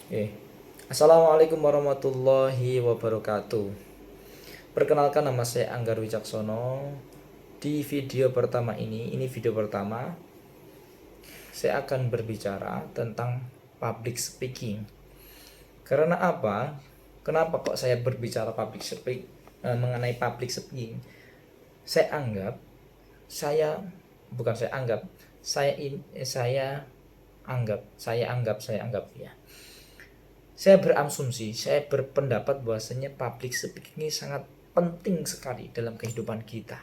Oke. Assalamualaikum warahmatullahi wabarakatuh. Perkenalkan, nama saya Anggar Wicaksono. Di video pertama ini video pertama, saya akan berbicara tentang public speaking. Karena apa? Kenapa kok saya berbicara mengenai public speaking? Saya anggap, saya bukan saya anggap, saya anggap ya. Saya berasumsi, saya berpendapat bahwasanya public speaking ini sangat penting sekali dalam kehidupan kita.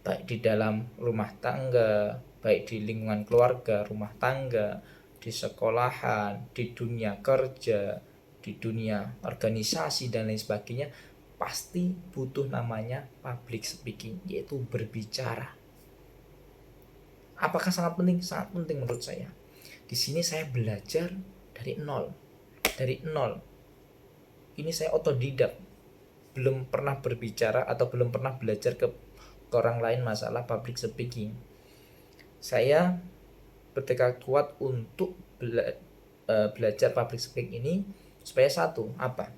Baik di dalam rumah tangga, baik di lingkungan keluarga, rumah tangga, di sekolahan, di dunia kerja, di dunia organisasi dan lain sebagainya, pasti butuh namanya public speaking, yaitu berbicara. Apakah sangat penting? Sangat penting menurut saya. Di sini saya belajar dari nol. Ini saya otodidak, belum pernah berbicara atau belum pernah belajar ke orang lain masalah public speaking. Saya bertekad kuat untuk belajar public speaking ini supaya satu, apa?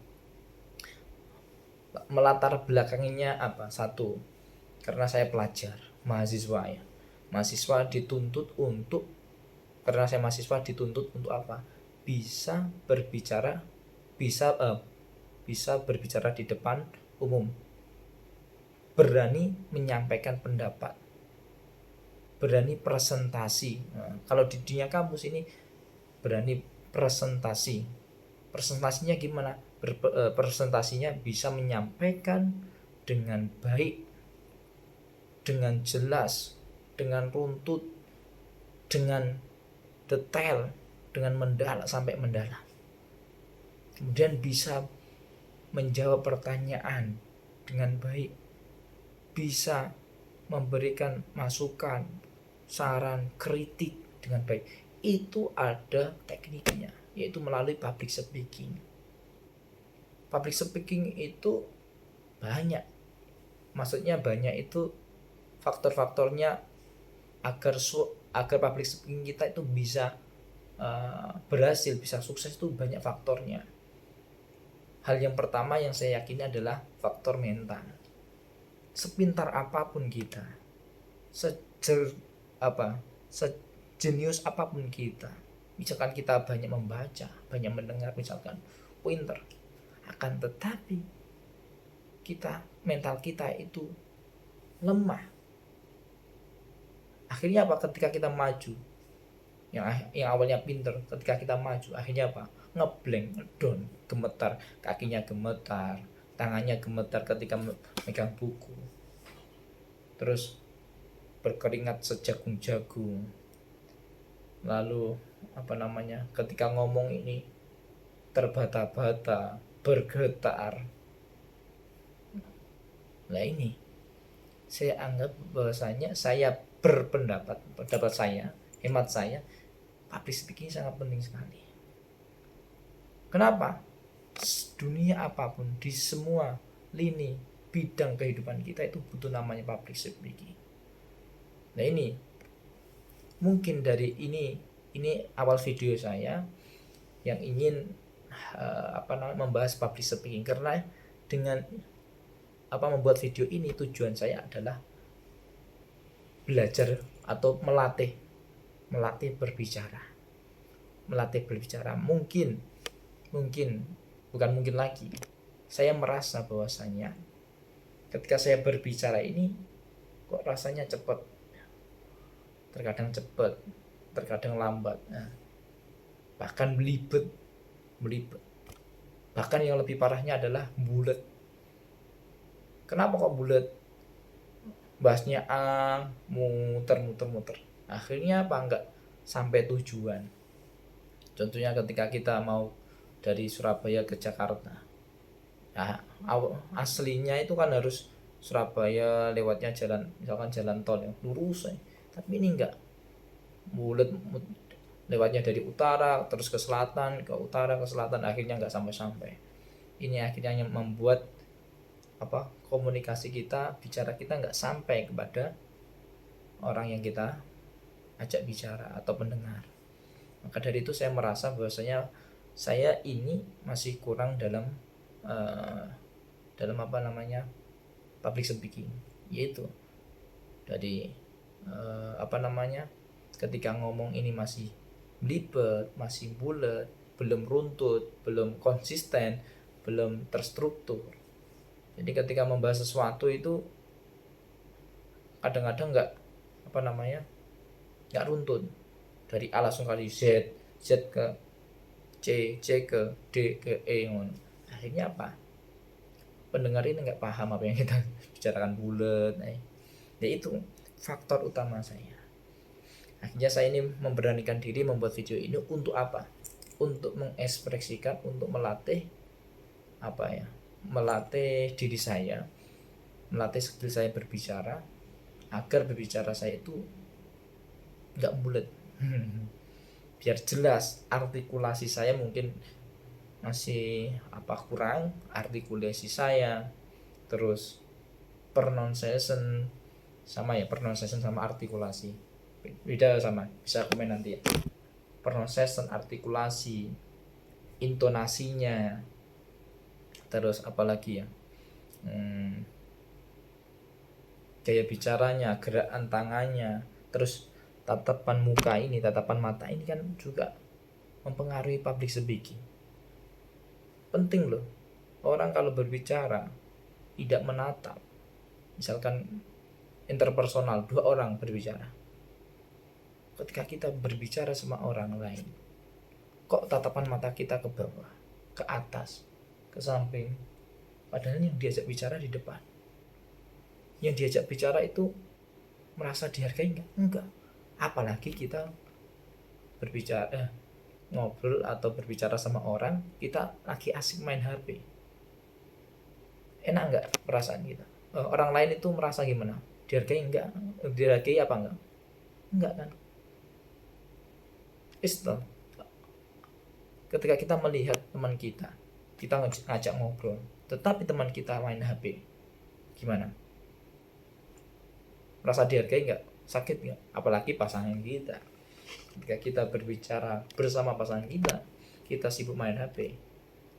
Melatar belakangnya apa? Satu, karena saya pelajar, mahasiswa ya. Mahasiswa dituntut untuk apa? Bisa berbicara, bisa berbicara di depan umum, berani menyampaikan pendapat, berani presentasi. Nah, kalau di dunia kampus ini berani presentasi. Presentasinya gimana? Presentasinya bisa menyampaikan dengan baik, dengan jelas, dengan runtut, dengan detail, dengan mendalam sampai mendalam. Kemudian bisa menjawab pertanyaan dengan baik, bisa memberikan masukan, saran, kritik dengan baik. Itu ada tekniknya, yaitu melalui public speaking. Public speaking itu banyak, maksudnya banyak itu faktor-faktornya agar public speaking kita itu bisa berhasil, bisa sukses, itu banyak faktornya. Hal yang pertama yang saya yakini adalah faktor mental. Sepintar apapun kita, sejenius apapun kita, misalkan kita banyak membaca, banyak mendengar, misalkan pinter, akan tetapi mental kita itu lemah. Akhirnya apa? Ketika kita maju, yang awalnya pinter, ketika kita maju akhirnya apa? Ngeblank, down, gemetar, kakinya gemetar, tangannya gemetar ketika megang buku, terus berkeringat sejagung-jagung, lalu ketika ngomong ini terbata-bata, bergetar. Nah ini saya anggap bahwasanya, saya pendapat saya, hemat saya, public speaking sangat penting sekali. Kenapa? Dunia apapun, di semua lini bidang kehidupan kita itu butuh namanya public speaking. Nah ini mungkin dari ini awal video saya yang ingin membahas public speaking, karena dengan membuat video ini tujuan saya adalah belajar atau melatih berbicara. Mungkin lagi, saya merasa bahwasanya ketika saya berbicara ini kok rasanya cepat, terkadang lambat, bahkan belibet. Bahkan yang lebih parahnya adalah bulet. Kenapa kok bulet? Bahasnya muter. Akhirnya apa? Enggak sampai tujuan. Contohnya ketika kita mau dari Surabaya ke Jakarta. Nah, aslinya itu kan harus Surabaya lewatnya misalkan jalan tol yang lurus. Tapi ini enggak. Bulet, lewatnya dari utara terus ke selatan, ke utara ke selatan, akhirnya enggak sampai. Ini akhirnya yang membuat komunikasi kita, bicara kita nggak sampai kepada orang yang kita ajak bicara atau pendengar. Maka dari itu saya merasa bahwasanya saya ini masih kurang dalam public speaking, yaitu dari ketika ngomong ini masih belibet, masih bulat, belum runtut, belum konsisten, belum terstruktur. Jadi ketika membahas sesuatu itu kadang-kadang nggak runtut, dari A langsung kali Z, Z ke C, C ke D ke E. Akhirnya apa? Pendengar ini nggak paham apa yang kita bicarakan bulat. Ya itu faktor utama saya. Akhirnya saya ini memberanikan diri membuat video ini untuk apa? Untuk mengekspresikan, untuk melatih melatih diri saya, melatih skill saya berbicara, agar berbicara saya itu nggak bulat. Biar jelas, artikulasi saya mungkin masih kurang, artikulasi saya, terus pronunciation sama artikulasi beda, sama bisa komen nanti ya. Pronunciation, artikulasi, intonasinya, terus apalagi ya, gaya bicaranya, gerakan tangannya, terus tatapan muka ini, tatapan mata ini kan juga mempengaruhi public speaking. Penting loh, orang kalau berbicara tidak menatap, misalkan interpersonal, 2 orang berbicara, ketika kita berbicara sama orang lain, kok tatapan mata kita ke bawah, ke atas, ke samping, padahal yang diajak bicara di depan. Yang diajak bicara itu merasa dihargai enggak. Apalagi kita berbicara ngobrol atau berbicara sama orang, kita lagi asik main HP. Enak enggak perasaan kita? Orang lain itu merasa gimana? Dihargai enggak? Dihargai apa enggak? Enggak kan? Istilah ketika kita melihat teman kita ngajak ngobrol, tetapi teman kita main HP, gimana? Merasa dihargai nggak? Sakit nggak? Apalagi pasangan kita. Ketika kita berbicara bersama pasangan kita sibuk main HP.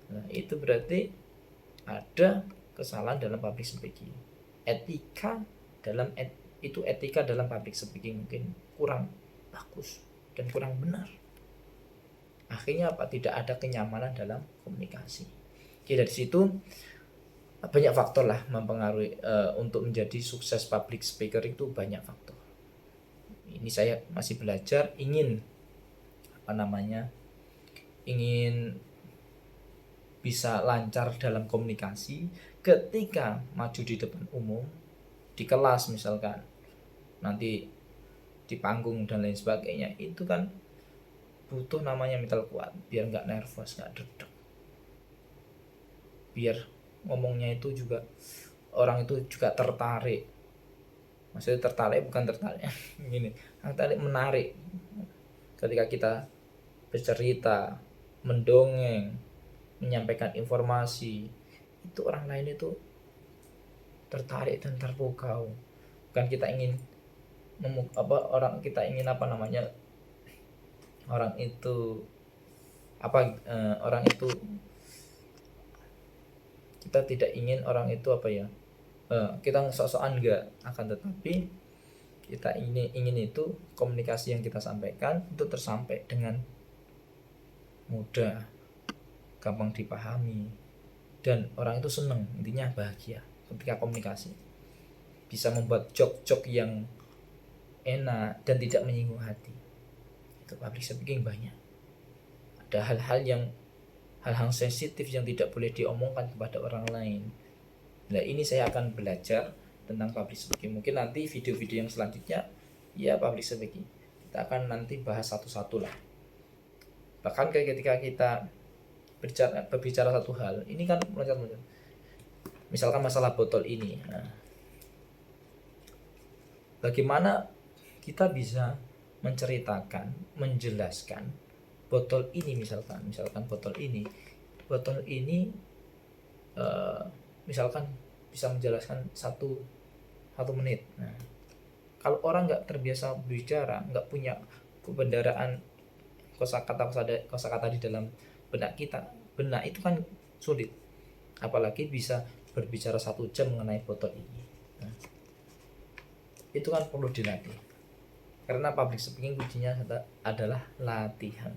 Nah, itu berarti ada kesalahan dalam public speaking. Etika dalam public speaking mungkin kurang bagus dan kurang benar. Akhirnya apa? Tidak ada kenyamanan dalam komunikasi. Oke, dari situ banyak faktor lah mempengaruhi untuk menjadi sukses public speaker, itu banyak faktor. Ini saya masih belajar, ingin bisa lancar dalam komunikasi ketika maju di depan umum, di kelas misalkan, nanti di panggung dan lain sebagainya. Itu kan butuh mental kuat, biar nggak nervous, nggak deg-deg, biar ngomongnya itu juga orang itu juga tertarik. Maksudnya tertarik bukan tertarik gini, tertarik, menarik. Ketika kita bercerita, mendongeng, menyampaikan informasi, itu orang lain itu tertarik dan terpukau. Bukan kita ingin orang itu kita tidak ingin orang itu kita sok-sokan enggak, akan tetapi kita ingin itu komunikasi yang kita sampaikan itu tersampai dengan mudah, gampang dipahami, dan orang itu senang, intinya bahagia ketika komunikasi. Bisa membuat jok-jok yang enak dan tidak menyinggung hati. Itu public speaking banyak. Ada hal-hal sensitif yang tidak boleh diomongkan kepada orang lain. Nah, ini saya akan belajar tentang public speaking. Mungkin nanti video-video yang selanjutnya ya public speaking, kita akan nanti bahas satu-satu lah. Bahkan ketika kita berbicara satu hal, ini kan misalkan masalah botol ini. Nah, bagaimana kita bisa menceritakan, menjelaskan botol ini, misalkan botol ini misalkan bisa menjelaskan satu menit. Nah, kalau orang nggak terbiasa bicara, nggak punya kebendaraan kosakata di dalam benak itu kan sulit, apalagi bisa berbicara 1 jam mengenai botol ini. Nah, itu kan perlu dilatih, karena public speaking kuncinya adalah latihan.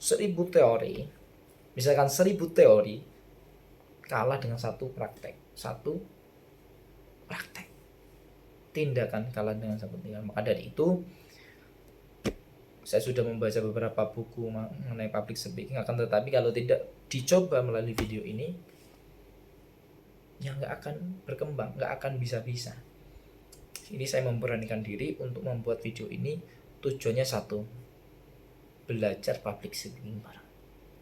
1000 teori, misalkan 1000 teori kalah dengan satu praktek tindakan kalah dengan satu tindakan. Maka dari itu saya sudah membaca beberapa buku mengenai public speaking, akan tetapi kalau tidak dicoba melalui video ini ya nggak akan berkembang, nggak akan bisa-bisa. Ini saya memberanikan diri untuk membuat video ini, tujuannya satu, belajar public speaking bareng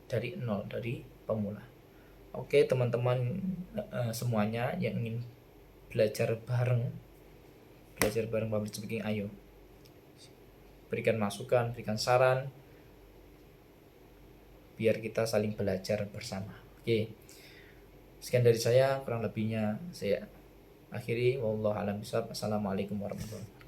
dari nol, dari pemula. Oke teman-teman semuanya yang ingin belajar bareng public speaking, ayo berikan masukan, berikan saran, biar kita saling belajar bersama. Oke, sekian dari saya, kurang lebihnya saya akhiri. Wallahu a'lam bishawab. Assalamualaikum warahmatullahi wabarakatuh.